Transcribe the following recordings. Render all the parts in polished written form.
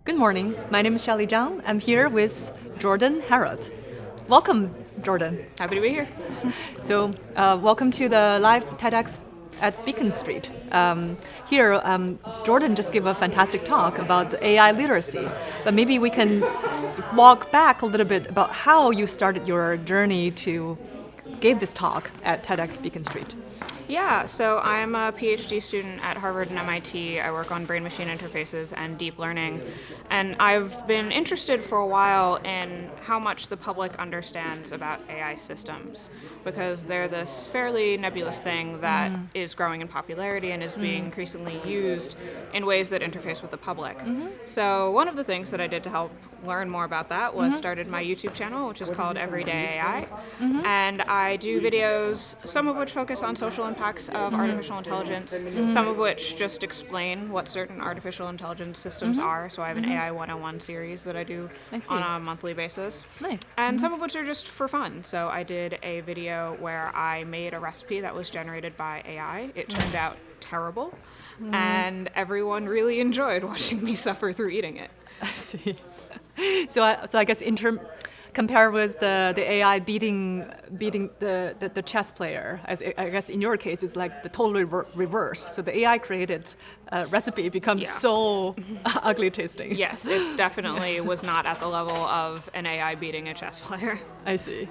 Good morning. My name is Shelly Zhang. I'm here with Jordan Harrod. Welcome, Jordan. Happy to be here. So, welcome to the live TEDx at Beacon Street. Here, Jordan just gave a fantastic talk about AI literacy, but maybe we can walk back a little bit about how you started your journey to give this talk at TEDx Beacon Street. Yeah, so I'm a PhD student at Harvard and MIT. I work on brain-machine interfaces and deep learning. And I've been interested for a while in how much the public understands about AI systems, because they're this fairly nebulous thing that is growing in popularity and is being increasingly used in ways that interface with the public. So one of the things that I did to help learn more about that was started my YouTube channel, which is called Everyday AI. And I do videos, some of which focus on social impacts of artificial intelligence, some of which just explain what certain artificial intelligence systems are. So I have an AI 101 series that I do on a monthly basis. Nice. And some of which are just for fun. So I did a video where I made a recipe that was generated by AI. It turned out terrible, and everyone really enjoyed watching me suffer through eating it. I see. So I guess compared with the AI beating the chess player, I guess in your case it's like the totally reverse. So the AI created recipe becomes so ugly tasting. Yes, it definitely was not at the level of an AI beating a chess player. I see.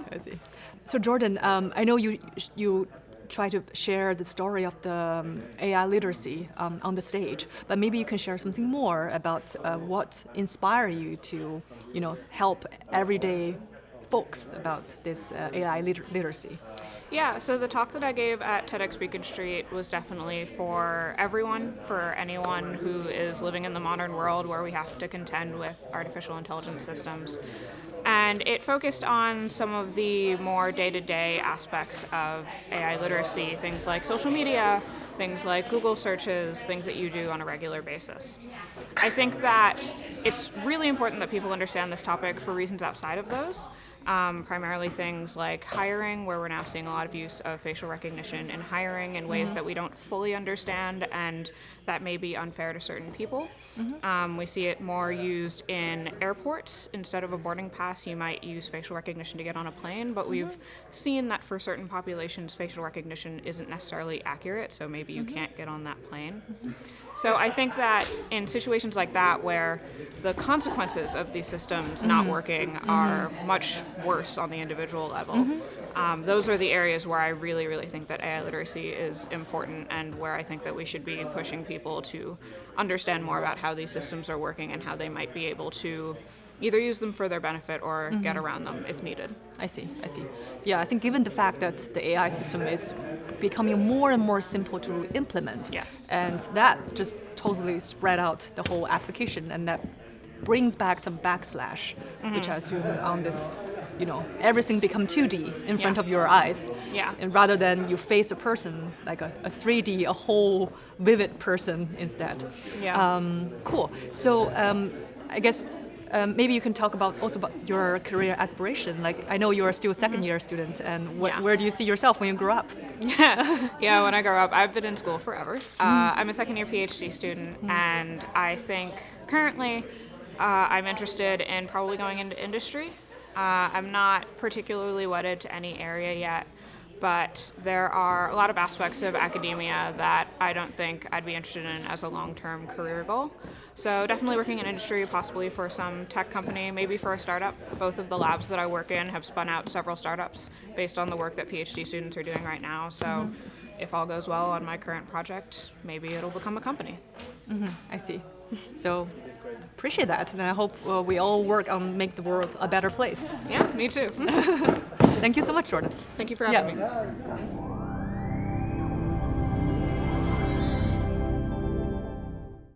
So Jordan, I know you try to share the story of the AI literacy on the stage, but maybe you can share something more about what inspired you to, help everyday folks about this AI literacy. Yeah, so the talk that I gave at TEDx Beacon Street was definitely for everyone, for anyone who is living in the modern world where we have to contend with artificial intelligence systems. And it focused on some of the more day-to-day aspects of AI literacy, things like social media, things like Google searches, things that you do on a regular basis. I think that it's really important that people understand this topic for reasons outside of those. Primarily things like hiring, where we're now seeing a lot of use of facial recognition in hiring in ways that we don't fully understand and that may be unfair to certain people. We see it more used in airports. Instead of a boarding pass, you might use facial recognition to get on a plane, but we've seen that for certain populations, facial recognition isn't necessarily accurate, so maybe you can't get on that plane. So I think that in situations like that, where the consequences of these systems not working are much worse on the individual level, those are the areas where I really, really think that AI literacy is important, and where I think that we should be pushing people to understand more about how these systems are working and how they might be able to either use them for their benefit or get around them if needed. I see. Yeah, I think given the fact that the AI system is becoming more and more simple to implement, and that just totally spread out the whole application, and that brings back some backslash, which I assume on this, everything become 2D in front of your eyes. And rather than you face a person, like a 3D, a whole vivid person instead. Cool. So I guess maybe you can talk also about your career aspiration. Like, I know you're still a second-year student, and where do you see yourself when you grow up? Yeah, when I grow up, I've been in school forever. I'm a second-year PhD student, and I think currently I'm interested in probably going into industry. I'm not particularly wedded to any area yet, but there are a lot of aspects of academia that I don't think I'd be interested in as a long-term career goal. So definitely working in industry, possibly for some tech company, maybe for a startup. Both of the labs that I work in have spun out several startups based on the work that PhD students are doing right now. So if all goes well on my current project, maybe it'll become a company. I see. So appreciate that, and I hope we all work on make the world a better place. Yeah, me too. Thank you so much, Jordan. Thank you for having me.